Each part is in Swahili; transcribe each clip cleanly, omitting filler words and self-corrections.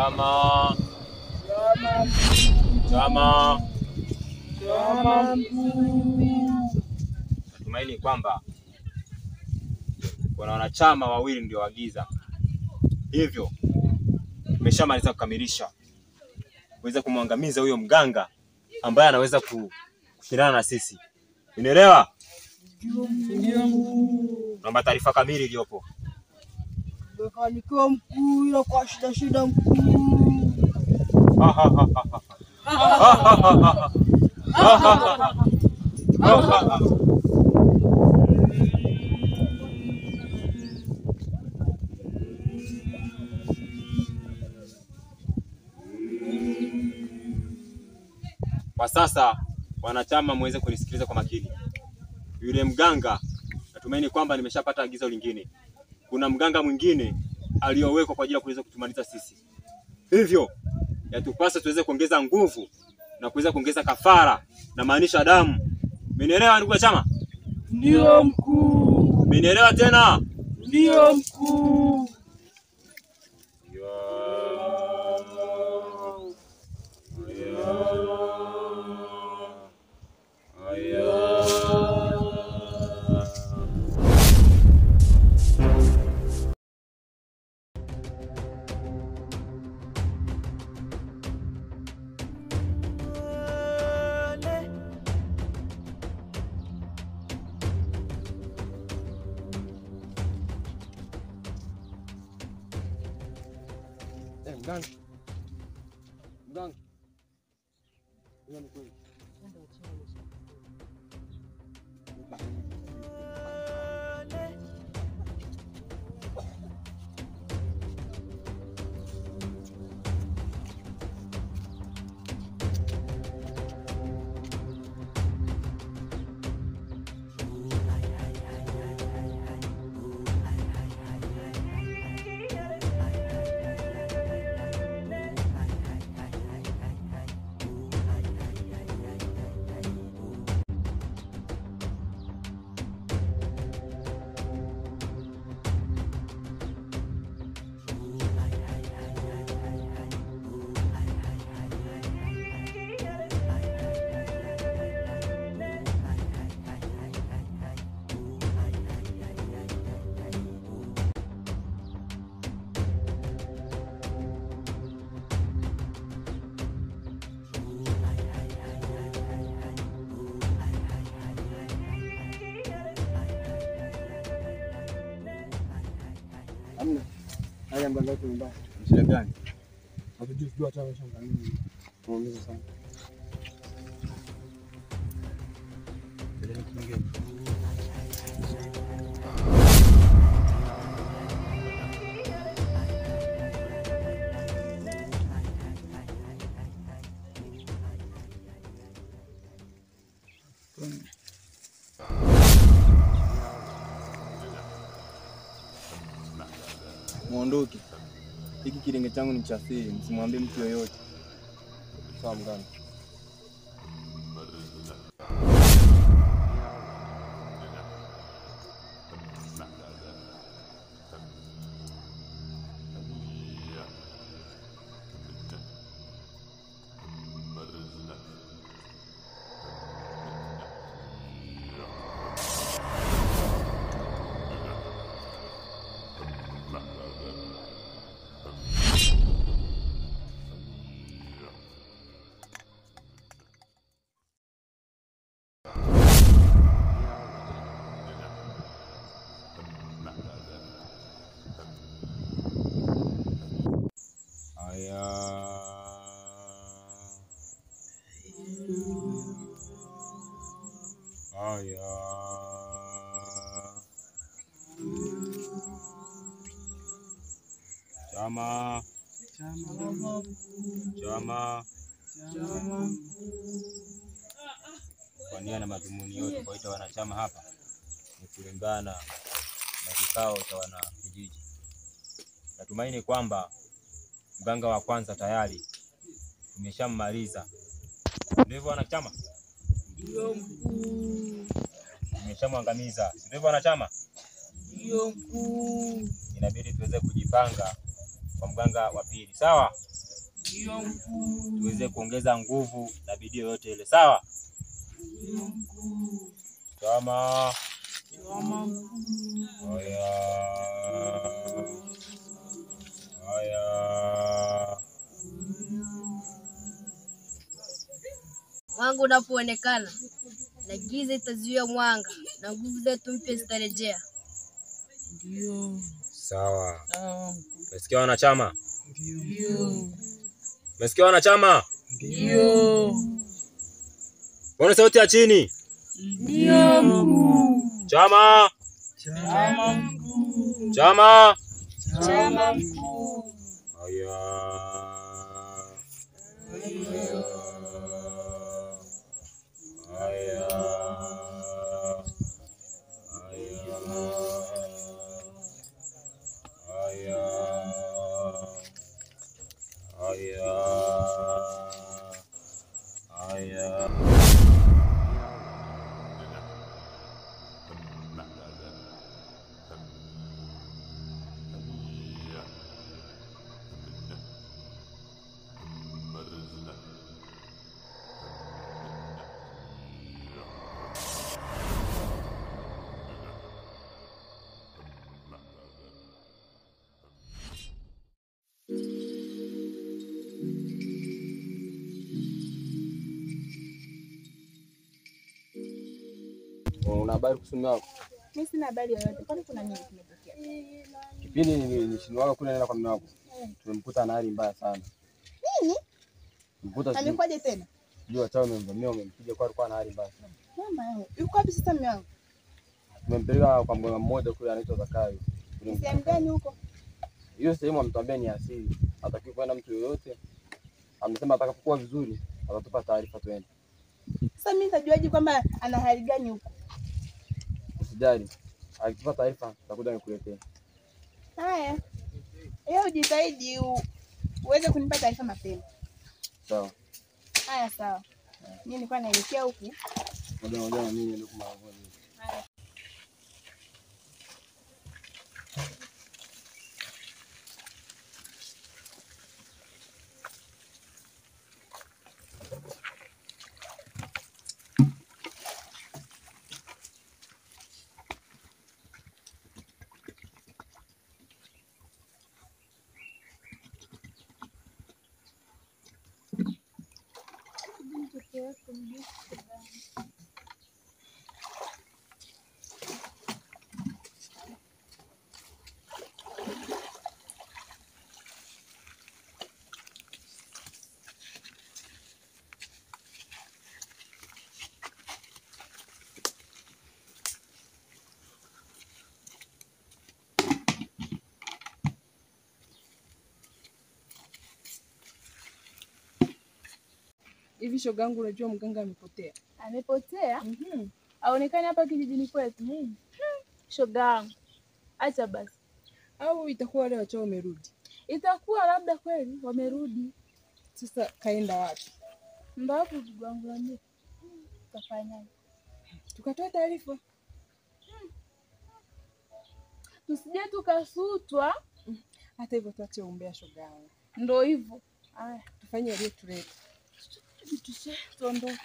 Chama. Chama. Chama. Natumaini kwamba kuna wanachama wawili ndio waagiza. Hivyo tumeshamaliza kukamilisha kuweza kumwangamiza huyo mganga ambaye anaweza kushindana na sisi. Unaelewa? Ndio. Naomba taarifa kamili iliyopo. Mekanikiwa mkuu ila kwa shida mkuu. Kwa sasa wanachama muweze kunisikiliza kwa makini. Yule mganga natumaini kwamba nimeshapata agizo lingine. Kuna mganga mwingine aliyowekwa kwa ajili ya kuweza kutumaliza sisi. Hivyo yatupasa tuweze kuongeza nguvu na kuweza kuongeza kafara na maanisha damu. Mmenielewa ndugu wa chama? Ndio mkuu. Mmenielewa tena? Ndio mkuu. Mganga. Mganga. Hiyo ni kweli. Amna. Haya mganga wetu mbaya. Shida gani? Hatujui hata shamba nini. Tuongeze sana. Muondoke. Hiki kilenge changu ni cha siri, msimwambie mtu yoyote. Sawa mganga. Chama. Kwa nia na madhumuni yote kuwaita wanachama hapa ni kulingana na kikao cha wana kijiji. Natumaini kwamba mganga wa kwanza tayari tumeshammaliza. Ndivyo wanachama? Ndio mkuu. Tumeshamwangamiza. Ndivyo wanachama? Ndio mkuu. Inabidi tuweze kujipanga kwa mganga wa pili. Sawa? Ndio mkuu. tuweze kuongeza nguvu na bidii yote ile. Sawa? Ndio mkuu. Chama. Chama mkuu. Haya. Haya. Mwanga unapoonekana na giza itazuia mwanga na nguvu zetu mpya zitarejea. Ndio. Sawa. Sawa mkuu. Umesikia wanachama? Ndio. Umesikia wanachama? Ndio. Mbona sauti ya chini? Ndio mkuu. Chama. Chama mkuu. Chama. Chama mkuu. Haya. Haya. Haya. Haya. Haya. Una habari kuhusu mume wako? Mimi sina habari yoyote. Kwani kuna nini kimetokea? Kipindi nilishindwa kule nenda kwa mume wako. Tumemkuta na hali mbaya sana. Nini? Mkuta Amekwaje tena? sijui wachao wamemvamia, wamempiga kwa alikuwa na hali mbaya sana. Mama yangu. Yuko wapi sasa mume wangu? Tumempeleka kwa mganga mmoja kule anaitwa Zakayo. Sehemu gani huko? Hiyo sehemu ametuambia ni asili. Hataki kwenda mtu yoyote. Amesema atakapokuwa vizuri atatupa taarifa twende. Sasa mimi nitajuaje kwamba ana hali gani huko? Usijali. Akitupa taarifa tutakuja nikuletee. Haya. Yeye ujitahidi uweze kunipa taarifa mapema. Sawa. Haya sawa. Mimi nilikuwa naelekea huku. Ngoja na mimi ndio kumwambia. Haya. Hivi shogangu, unajua mganga amepotea? Amepotea? Aonekane hapa kijijini kwetu. Shogangu. Acha basi. Au itakuwa wale wachao wamerudi? Itakuwa labda kweli wamerudi. Sasa kaenda wapi? Ndio hapo ndugu wangu niambie. Tutafanyaje? Tukatoa taarifa. Tusije tukasutwa. Hata hivyo tuache umbea shogangu. Ndio hivyo. Haya, tufanye aliyotuleta. Tuondoke.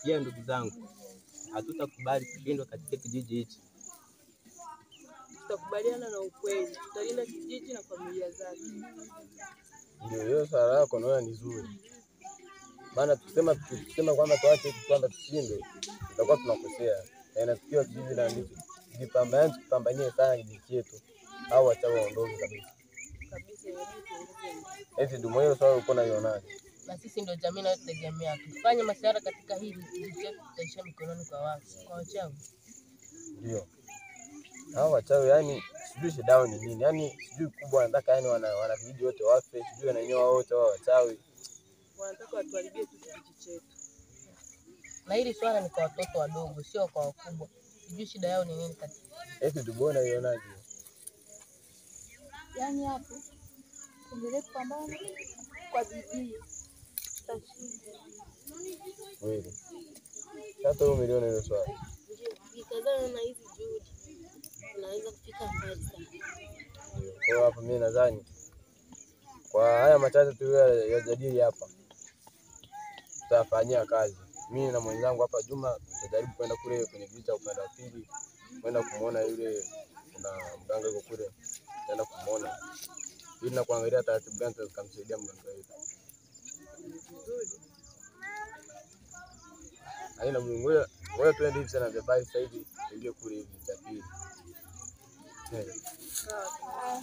Pia ndugu zangu, hatutakubali kushindwa katika kijiji hichi. Tutakubaliana na ukweli. Tutalinda kijiji na familia zake. Ndio hiyo swala lako naona ni zuri. Maana tukisema kwamba tuache kwamba tushinde, tutakuwa tunakosea. Na inasikia kijiji na ndicho. Tupambanie sana kijiji chetu. Au acha waondoke kabisa. Eti ndio hiyo swala uko naionaje? Na sisi ndio jamii inayotegemea. Tufanye masuala katika hili kijiji chetu, tutaishia mikononi kwa wachawi. Ndio. Hao wachawi yani sijui shida yao ni nini. Yani sijui kubwa wanataka yani wana vijiji wote wafe, sijui wananyoa wote wao wachawi. wanataka watuharibie tu kijiji chetu. Na hili swala ni kwa watoto wadogo, sio kwa wakubwa. Sijui shida yao ni nini katika. Eti tubona ionaje? Yaani hapo endelee kupambana kwa bidii, tutashinda. Kweli. Sasa wewe umeliona hilo swali. Ukikazana na hizi juhudi unaweza kufika mbali sana. Kwa hapo mimi nadhani kwa haya machache tuliyojadili hapa tutafanyia kazi. Mimi na mwenzangu hapa Juma tutajaribu kwenda kule kwenye kijiji cha upande wa pili, kwenda kumuona yule kuna mganga yuko kule, kwenda kumuona ili na kuangalia taratibu gani tutamsaidia mganga wetu. Haina mlungu wewe twende hivi sana vibaya sasa hivi, ingie kule hivi cha pili. Sawa.